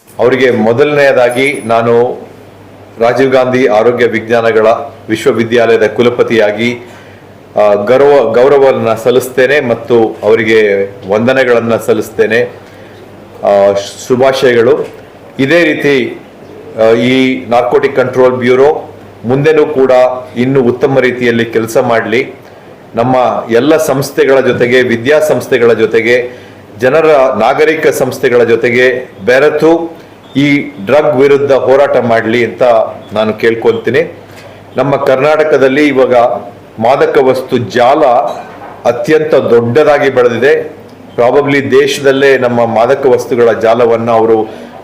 ಅವರಿಗೆ ಮೊದಲನೆಯದಾಗಿ ನಾನು ರಾಜೀವ್ ಗಾಂಧಿ ಆರೋಗ್ಯ ವಿಜ್ಞಾನಗಳ ವಿಶ್ವವಿದ್ಯಾಲಯದ ಕುಲಪತಿಯಾಗಿ ಗೌರವವನ್ನು ಸಲ್ಲಿಸ್ತೇನೆ ಮತ್ತು ಅವರಿಗೆ ವಂದನೆಗಳನ್ನು ಸಲ್ಲಿಸ್ತೇನೆ. ಶುಭಾಶಯಗಳು. ಇದೇ ರೀತಿ ಈ ನಾರ್ಕೋಟಿಕ್ ಕಂಟ್ರೋಲ್ ಬ್ಯೂರೋ ಮುಂದೆನೂ ಕೂಡ ಇನ್ನೂ ಉತ್ತಮ ರೀತಿಯಲ್ಲಿ ಕೆಲಸ ಮಾಡಲಿ. ನಮ್ಮ ಎಲ್ಲ ಸಂಸ್ಥೆಗಳ ಜೊತೆಗೆ, ವಿದ್ಯಾಸಂಸ್ಥೆಗಳ ಜೊತೆಗೆ, ಜನರ ನಾಗರಿಕ ಸಂಸ್ಥೆಗಳ ಜೊತೆಗೆ ಬೆರೆತು ಈ ಡ್ರಗ್ ವಿರುದ್ಧ ಹೋರಾಟ ಮಾಡಲಿ ಅಂತ ನಾನು ಕೇಳ್ಕೊಳ್ತೀನಿ. ನಮ್ಮ ಕರ್ನಾಟಕದಲ್ಲಿ ಇವಾಗ ಮಾದಕ ವಸ್ತು ಜಾಲ ಅತ್ಯಂತ ದೊಡ್ಡದಾಗಿ ಬೆಳೆದಿದೆ. ಪ್ರಾಬಬ್ಲಿ ದೇಶದಲ್ಲೇ ನಮ್ಮ ಮಾದಕ ವಸ್ತುಗಳ ಜಾಲವನ್ನು ಅವರು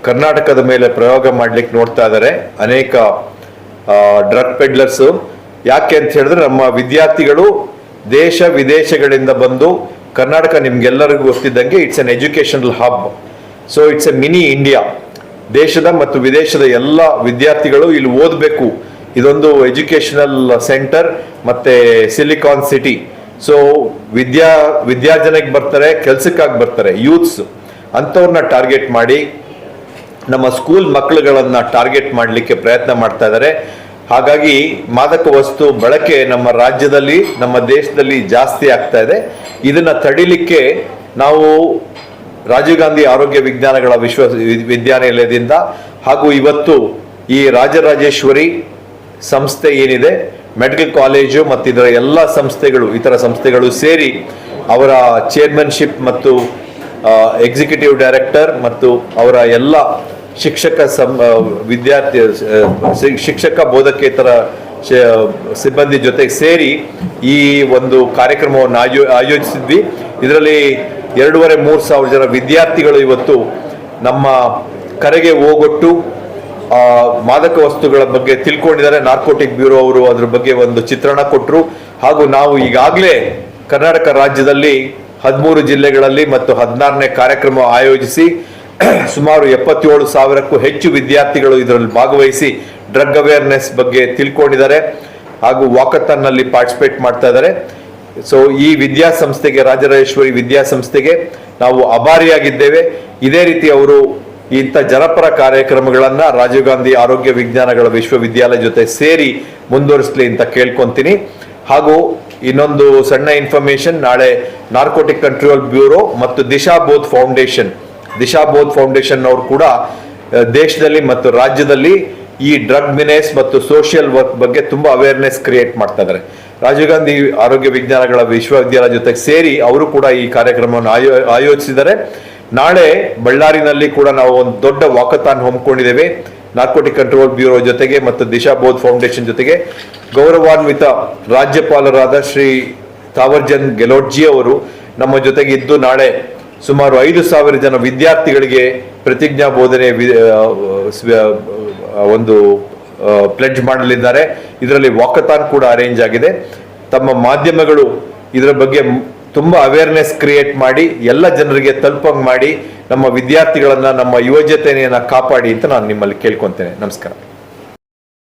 ಕರ್ನಾಟಕದ ಮೇಲೆ ಪ್ರಯೋಗ ಮಾಡ್ಲಿಕ್ಕೆ ನೋಡ್ತಾ ಇದ್ದಾರೆ ಅನೇಕ ಡ್ರಗ್ ಪೆಡ್ಲರ್ಸು. ಯಾಕೆ ಅಂತ ಹೇಳಿದ್ರೆ ನಮ್ಮ ವಿದ್ಯಾರ್ಥಿಗಳು ದೇಶ ವಿದೇಶಗಳಿಂದ ಬಂದು ಕರ್ನಾಟಕ ನಿಮ್ಗೆಲ್ಲರಿಗೂ ಗೊತ್ತಿದ್ದಂಗೆ it's an educational hub. So it's a mini India. ದೇಶದ ಮತ್ತು ವಿದೇಶದ ಎಲ್ಲ ವಿದ್ಯಾರ್ಥಿಗಳು ಇಲ್ಲಿ ಓದಬೇಕು. ಇದೊಂದು ಎಜುಕೇಶನಲ್ ಸೆಂಟರ್ ಮತ್ತೆ ಸಿಲಿಕಾನ್ ಸಿಟಿ. ಸೊ ವಿದ್ಯಾರ್ಜನೆಗೆ ಬರ್ತಾರೆ, ಕೆಲ್ಸಕ್ಕಾಗಿ ಬರ್ತಾರೆ ಯೂತ್ಸ್. ಅಂಥವ್ರನ್ನ ಟಾರ್ಗೆಟ್ ಮಾಡಿ ನಮ್ಮ ಸ್ಕೂಲ್ ಮಕ್ಕಳುಗಳನ್ನ ಟಾರ್ಗೆಟ್ ಮಾಡಲಿಕ್ಕೆ ಪ್ರಯತ್ನ ಮಾಡ್ತಾ ಇದ್ದಾರೆ. ಹಾಗಾಗಿ ಮಾದಕ ವಸ್ತು ಬಳಕೆ ನಮ್ಮ ರಾಜ್ಯದಲ್ಲಿ, ನಮ್ಮ ದೇಶದಲ್ಲಿ ಜಾಸ್ತಿ ಆಗ್ತಾ ಇದೆ. ಇದನ್ನ ತಡಿಲಿಕ್ಕೆ ನಾವು ರಾಜೀವ್ ಗಾಂಧಿ ಆರೋಗ್ಯ ವಿಜ್ಞಾನಗಳ ವಿಶ್ವವಿದ್ಯಾನಿಲಯದಿಂದ ಹಾಗೂ ಇವತ್ತು ಈ ರಾಜರಾಜೇಶ್ವರಿ ಸಂಸ್ಥೆ ಏನಿದೆ, ಮೆಡಿಕಲ್ ಕಾಲೇಜು ಮತ್ತು ಇದರ ಎಲ್ಲ ಸಂಸ್ಥೆಗಳು, ಇತರ ಸಂಸ್ಥೆಗಳು ಸೇರಿ ಅವರ ಚೇರ್ಮನ್ಶಿಪ್ ಮತ್ತು ಎಕ್ಸಿಕ್ಯೂಟಿವ್ ಡೈರೆಕ್ಟರ್ ಮತ್ತು ಅವರ ಎಲ್ಲ ಶಿಕ್ಷಕ ಬೋಧಕೇತರ ಸಿಬ್ಬಂದಿ ಜೊತೆಗೆ ಸೇರಿ ಈ ಒಂದು ಕಾರ್ಯಕ್ರಮವನ್ನು ಆಯೋಜಿಸಿದ್ವಿ. ಇದರಲ್ಲಿ 2,500-3,000 ಜನ ವಿದ್ಯಾರ್ಥಿಗಳು ಇವತ್ತು ನಮ್ಮ ಕರೆಗೆ ಹೋಗೊಟ್ಟು ಮಾದಕ ವಸ್ತುಗಳ ಬಗ್ಗೆ ತಿಳ್ಕೊಂಡಿದ್ದಾರೆ. ನಾರ್ಕೋಟಿಕ್ ಬ್ಯೂರೋ ಅವರು ಅದ್ರ ಬಗ್ಗೆ ಒಂದು ಚಿತ್ರಣ ಕೊಟ್ಟರು. ಹಾಗೂ ನಾವು ಈಗಾಗಲೇ ಕರ್ನಾಟಕ ರಾಜ್ಯದಲ್ಲಿ 13 ಜಿಲ್ಲೆಗಳಲ್ಲಿ ಮತ್ತು 16ನೇ ಕಾರ್ಯಕ್ರಮ ಆಯೋಜಿಸಿ ಸುಮಾರು 77,000ಕ್ಕೂ ಹೆಚ್ಚು ವಿದ್ಯಾರ್ಥಿಗಳು ಇದರಲ್ಲಿ ಭಾಗವಹಿಸಿ ಡ್ರಗ್ ಅವೇರ್ನೆಸ್ ಬಗ್ಗೆ ತಿಳ್ಕೊಂಡಿದ್ದಾರೆ ಹಾಗೂ ವಾಕಥಾನ್ ನಲ್ಲಿ ಪಾರ್ಟಿಸಿಪೇಟ್ ಮಾಡ್ತಾ ಇದ್ದಾರೆ. ಸೊ ಈ ವಿದ್ಯಾಸಂಸ್ಥೆಗೆ, ರಾಜರಾಜೇಶ್ವರಿ ವಿದ್ಯಾಸಂಸ್ಥೆಗೆ ನಾವು ಆಭಾರಿಯಾಗಿದ್ದೇವೆ. ಇದೇ ರೀತಿ ಅವರು ಇಂಥ ಜನಪರ ಕಾರ್ಯಕ್ರಮಗಳನ್ನ ರಾಜೀವ್ ಗಾಂಧಿ ಆರೋಗ್ಯ ವಿಜ್ಞಾನಗಳ ವಿಶ್ವವಿದ್ಯಾಲಯ ಜೊತೆ ಸೇರಿ ಮುಂದುವರಿಸಲಿ ಅಂತ ಕೇಳ್ಕೊಂತೀನಿ. ಹಾಗೂ ಇನ್ನೊಂದು ಸಣ್ಣ ಇನ್ಫಾರ್ಮೇಶನ್, ನಾಳೆ ನಾರ್ಕೋಟಿಕ್ ಕಂಟ್ರೋಲ್ ಬ್ಯೂರೋ ಮತ್ತು ದಿಶಾ ಬೋಧ್ ಫೌಂಡೇಶನ್ ಅವರು ಕೂಡ ದೇಶದಲ್ಲಿ ಮತ್ತು ರಾಜ್ಯದಲ್ಲಿ ಈ ಡ್ರಗ್ ಮಿನೇಸ್ ಮತ್ತು ಸೋಷಿಯಲ್ ವರ್ಕ್ ಬಗ್ಗೆ ತುಂಬಾ ಅವೇರ್ನೆಸ್ ಕ್ರಿಯೇಟ್ ಮಾಡ್ತಾ ಇದ್ದಾರೆ. ರಾಜೀವ್ ಗಾಂಧಿ ಆರೋಗ್ಯ ವಿಜ್ಞಾನಗಳ ವಿಶ್ವವಿದ್ಯಾಲಯ ಜೊತೆಗೆ ಸೇರಿ ಅವರು ಕೂಡ ಈ ಕಾರ್ಯಕ್ರಮವನ್ನು ಆಯೋಜಿಸಿದ್ದಾರೆ. ನಾಳೆ ಬಳ್ಳಾರಿನಲ್ಲಿ ಕೂಡ ನಾವು ಒಂದು ದೊಡ್ಡ ವಾಕಥಾನ್ ಹಮ್ಮಿಕೊಂಡಿದ್ದೇವೆ ನಾರ್ಕೋಟಿಕ್ ಕಂಟ್ರೋಲ್ ಬ್ಯೂರೋ ಜೊತೆಗೆ ಮತ್ತು ದಿಶಾ ಬೋಧ್ ಫೌಂಡೇಶನ್ ಜೊತೆಗೆ. ಗೌರವಾನ್ವಿತ ರಾಜ್ಯಪಾಲರಾದ ಶ್ರೀ ತಾವರ್ಚಂದ್ ಗೆಹ್ಲೋಟ್ಜಿ ಅವರು ನಮ್ಮ ಜೊತೆಗೆ ಇದ್ದು ನಾಳೆ ಸುಮಾರು 5,000 ಜನ ವಿದ್ಯಾರ್ಥಿಗಳಿಗೆ ಪ್ರತಿಜ್ಞಾ ಬೋಧನೆ ಒಂದು ಪ್ಲೆಡ್ಜ್ ಮಾಡಲಿದ್ದಾರೆ. ಇದರಲ್ಲಿ ವಾಕಥಾನ್ ಕೂಡ ಅರೇಂಜ್ ಆಗಿದೆ. ತಮ್ಮ ಮಾಧ್ಯಮಗಳು ಇದರ ಬಗ್ಗೆ ತುಂಬಾ ಅವೇರ್ನೆಸ್ ಕ್ರಿಯೇಟ್ ಮಾಡಿ ಎಲ್ಲ ಜನರಿಗೆ ತಲುಪಂಗ್ ಮಾಡಿ ನಮ್ಮ ವಿದ್ಯಾರ್ಥಿಗಳನ್ನ, ನಮ್ಮ ಯುವಜನತೆಯನ್ನ ಕಾಪಾಡಿ ಅಂತ ನಾನು ನಿಮ್ಮಲ್ಲಿ ಕೇಳ್ಕೊಂತೇನೆ. ನಮಸ್ಕಾರ.